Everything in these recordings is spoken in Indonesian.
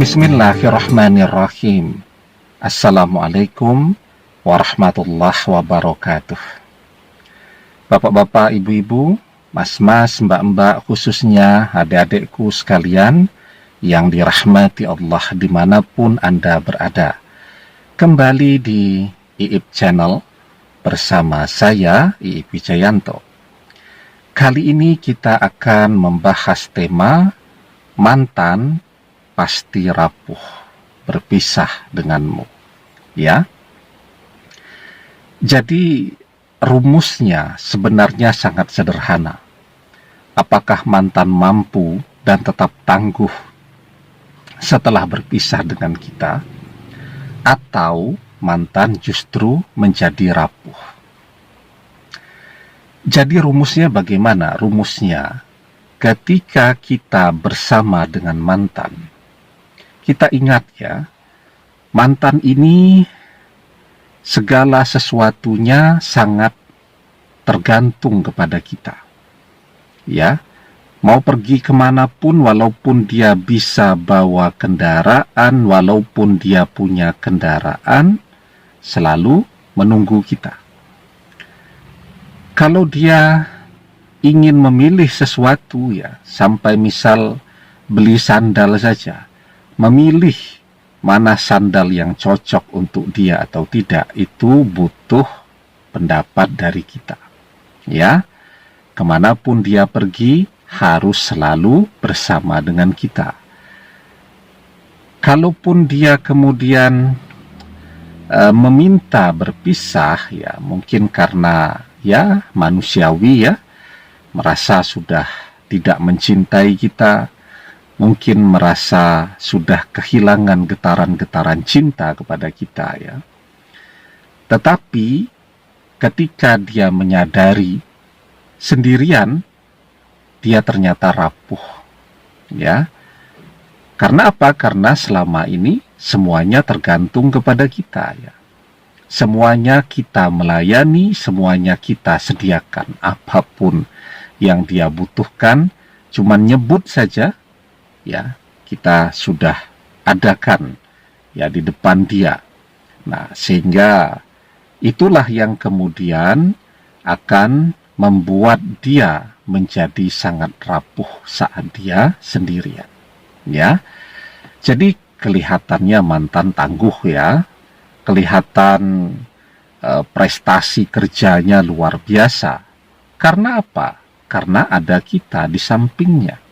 Bismillahirrahmanirrahim. Assalamualaikum warahmatullahi wabarakatuh. Bapak-bapak, ibu-ibu, mas-mas, mbak-mbak, khususnya adik-adikku sekalian yang dirahmati Allah dimanapun Anda berada. Kembali di IIP Channel bersama saya, IIP Wijayanto. Kali ini kita akan membahas tema mantan pasti rapuh berpisah denganmu, ya. Jadi rumusnya sebenarnya sangat sederhana. Apakah mantan mampu dan tetap tangguh setelah berpisah dengan kita, atau mantan justru menjadi rapuh? Jadi rumusnya bagaimana? Rumusnya, ketika kita bersama dengan mantan, kita ingat ya, mantan ini segala sesuatunya sangat tergantung kepada kita. Ya, mau pergi kemanapun, walaupun dia bisa bawa kendaraan, walaupun dia punya kendaraan, selalu menunggu kita. Kalau dia ingin memilih sesuatu ya, sampai misal beli sandal saja, memilih mana sandal yang cocok untuk dia atau tidak, itu butuh pendapat dari kita. Ya, kemanapun dia pergi harus selalu bersama dengan kita. Kalaupun dia kemudian meminta berpisah, ya mungkin karena ya manusiawi ya, merasa sudah tidak mencintai kita, mungkin merasa sudah kehilangan getaran-getaran cinta kepada kita ya. Tetapi ketika dia menyadari sendirian, dia ternyata rapuh ya. Karena apa? Karena selama ini semuanya tergantung kepada kita ya. Semuanya kita melayani, semuanya kita sediakan. Apapun yang dia butuhkan, cuman nyebut saja ya, kita sudah adakan ya di depan dia. Nah, sehingga itulah yang kemudian akan membuat dia menjadi sangat rapuh saat dia sendirian. Ya. Jadi kelihatannya mantan tangguh ya. Kelihatan prestasi kerjanya luar biasa. Karena apa? Karena ada kita di sampingnya.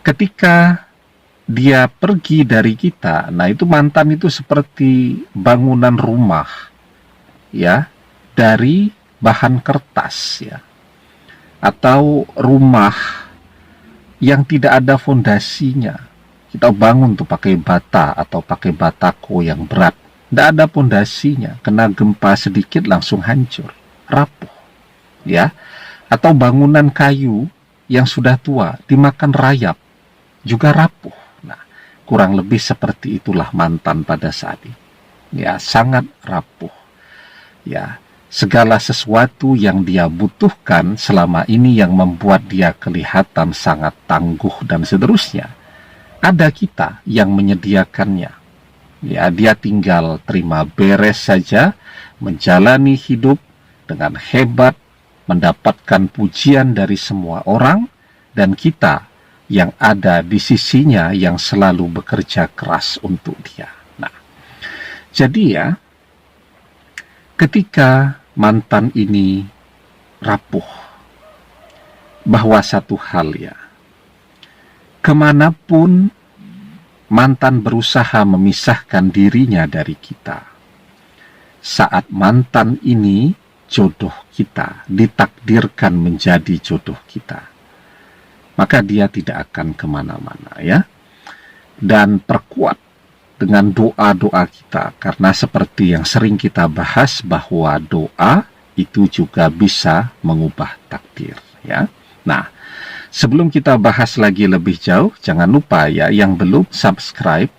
Ketika dia pergi dari kita, nah itu mantan itu seperti bangunan rumah ya, dari bahan kertas ya, atau rumah yang tidak ada fondasinya. Kita bangun tuh pakai bata atau pakai batako yang berat, tidak ada fondasinya, kena gempa sedikit langsung hancur, rapuh ya. Atau bangunan kayu yang sudah tua dimakan rayap, juga rapuh. Nah, kurang lebih seperti itulah mantan pada saat ini. Ya, sangat rapuh. Ya, segala sesuatu yang dia butuhkan selama ini yang membuat dia kelihatan sangat tangguh dan seterusnya, ada kita yang menyediakannya. Ya, dia tinggal terima beres saja, menjalani hidup dengan hebat, mendapatkan pujian dari semua orang, dan kita yang ada di sisinya yang selalu bekerja keras untuk dia. Nah, jadi ya, ketika mantan ini rapuh, bahwa satu hal ya, kemanapun mantan berusaha memisahkan dirinya dari kita, saat mantan ini jodoh kita, ditakdirkan menjadi jodoh kita, maka dia tidak akan kemana-mana ya. Dan perkuat dengan doa-doa kita, karena seperti yang sering kita bahas bahwa doa itu juga bisa mengubah takdir ya. Nah, sebelum kita bahas lagi lebih jauh, jangan lupa ya yang belum subscribe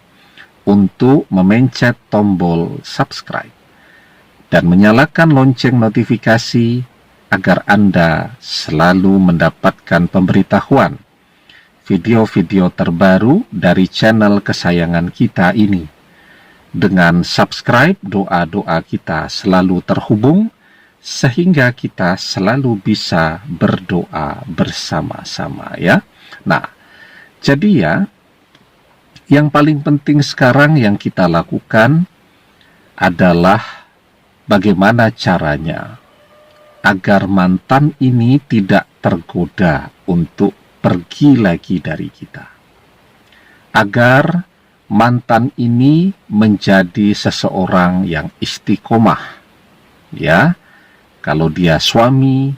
untuk memencet tombol subscribe dan menyalakan lonceng notifikasi agar Anda selalu mendapatkan pemberitahuan video-video terbaru dari channel kesayangan kita ini. Dengan subscribe, doa-doa kita selalu terhubung, sehingga kita selalu bisa berdoa bersama-sama ya. Nah, jadi ya, yang paling penting sekarang yang kita lakukan adalah bagaimana caranya agar mantan ini tidak tergoda untuk pergi lagi dari kita. Agar mantan ini menjadi seseorang yang istiqomah. Ya, kalau dia suami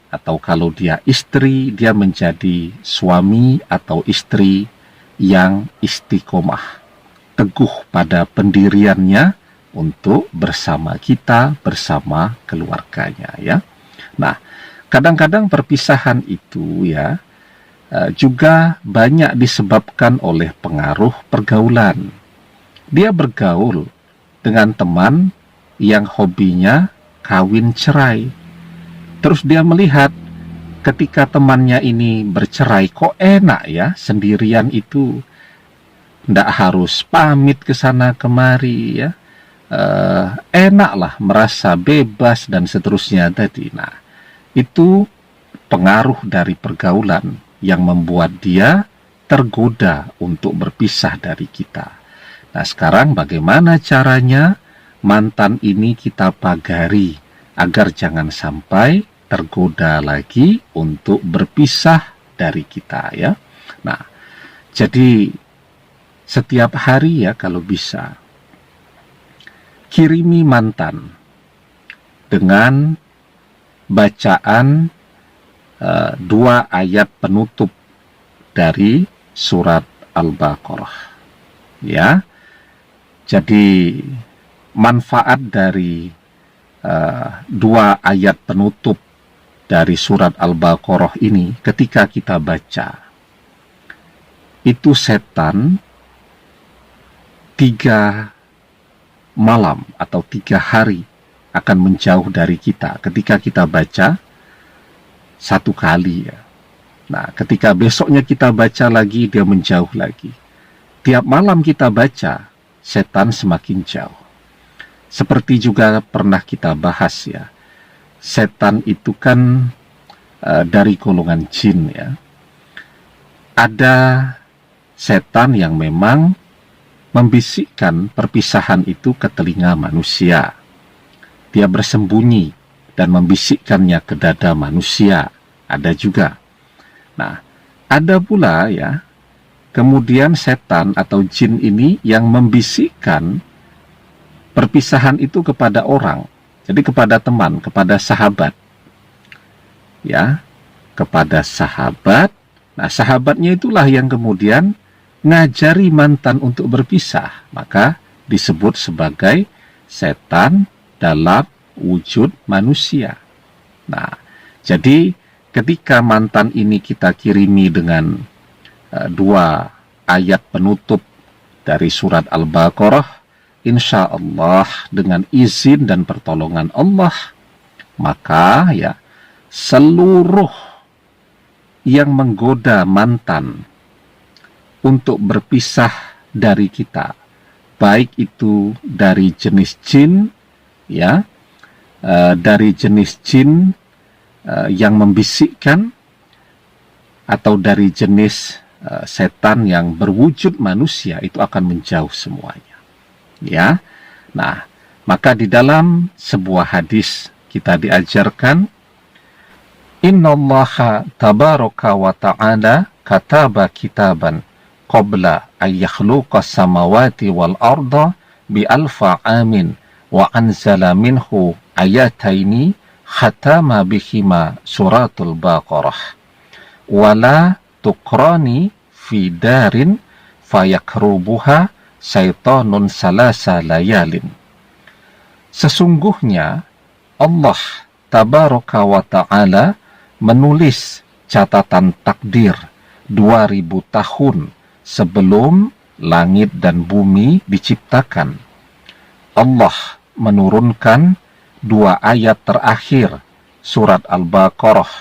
atau kalau dia istri, dia menjadi suami atau istri yang istiqomah, teguh pada pendiriannya untuk bersama kita, bersama keluarganya ya. Nah, kadang-kadang perpisahan itu ya juga banyak disebabkan oleh pengaruh pergaulan. Dia bergaul dengan teman yang hobinya kawin cerai. Terus dia melihat ketika temannya ini bercerai, kok enak ya, sendirian itu. Nggak harus pamit ke sana kemari ya. Enaklah, merasa bebas dan seterusnya tadi. Nah, itu pengaruh dari pergaulan yang membuat dia tergoda untuk berpisah dari kita. Nah, sekarang bagaimana caranya mantan ini kita pagari agar jangan sampai tergoda lagi untuk berpisah dari kita ya. Nah, jadi setiap hari ya kalau bisa kirimi mantan dengan bacaan 2 ayat penutup dari surat Al-Baqarah ya. Jadi manfaat dari 2 ayat penutup dari surat Al-Baqarah ini, ketika kita baca, itu setan 3 malam atau 3 hari akan menjauh dari kita ketika kita baca 1 kali ya. Nah, ketika besoknya kita baca lagi, dia menjauh lagi. Tiap malam kita baca, setan semakin jauh. Seperti juga pernah kita bahas ya, setan itu kan dari golongan jin ya. Ada setan yang memang membisikkan perpisahan itu ke telinga manusia. Dia bersembunyi dan membisikkannya ke dada manusia. Ada juga. Nah, ada pula ya, kemudian setan atau jin ini yang membisikkan perpisahan itu kepada orang. Jadi kepada teman, kepada sahabat. Ya, kepada sahabat. Nah, sahabatnya itulah yang kemudian ngajari mantan untuk berpisah. Maka disebut sebagai setan dalam wujud manusia. Nah, jadi ketika mantan ini kita kirimi dengan 2 ayat penutup dari surat Al-Baqarah, insya Allah dengan izin dan pertolongan Allah, maka ya seluruh yang menggoda mantan untuk berpisah dari kita, baik itu dari jenis jin ya, dari jenis jin yang membisikkan, atau dari jenis setan yang berwujud manusia, itu akan menjauh semuanya ya. Nah, maka di dalam sebuah hadis kita diajarkan, innallaha tabaraka wa ta'ala kataba kitaban qabla ayyakhluqa samawati wal arda bi alfa amin wa anzala minhu ayataini khatama bihima suratul Baqarah wala tukrani fi darin fayakrubuha syaitanun salasa layalin. Sesungguhnya Allah tabaraka wa ta'ala menulis catatan takdir 2000 tahun sebelum langit dan bumi diciptakan. Allah menurunkan 2 ayat terakhir surat Al-Baqarah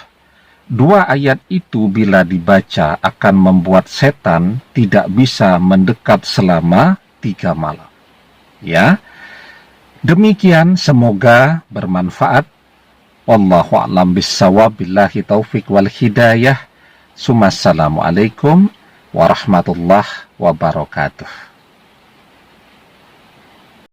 Dua ayat itu bila dibaca akan membuat setan tidak bisa mendekat selama 3 malam. Ya, demikian semoga bermanfaat. Wallahu a'lam bissawab, billahi taufik wal hidayah. Assalamualaikum warahmatullahi wabarakatuh.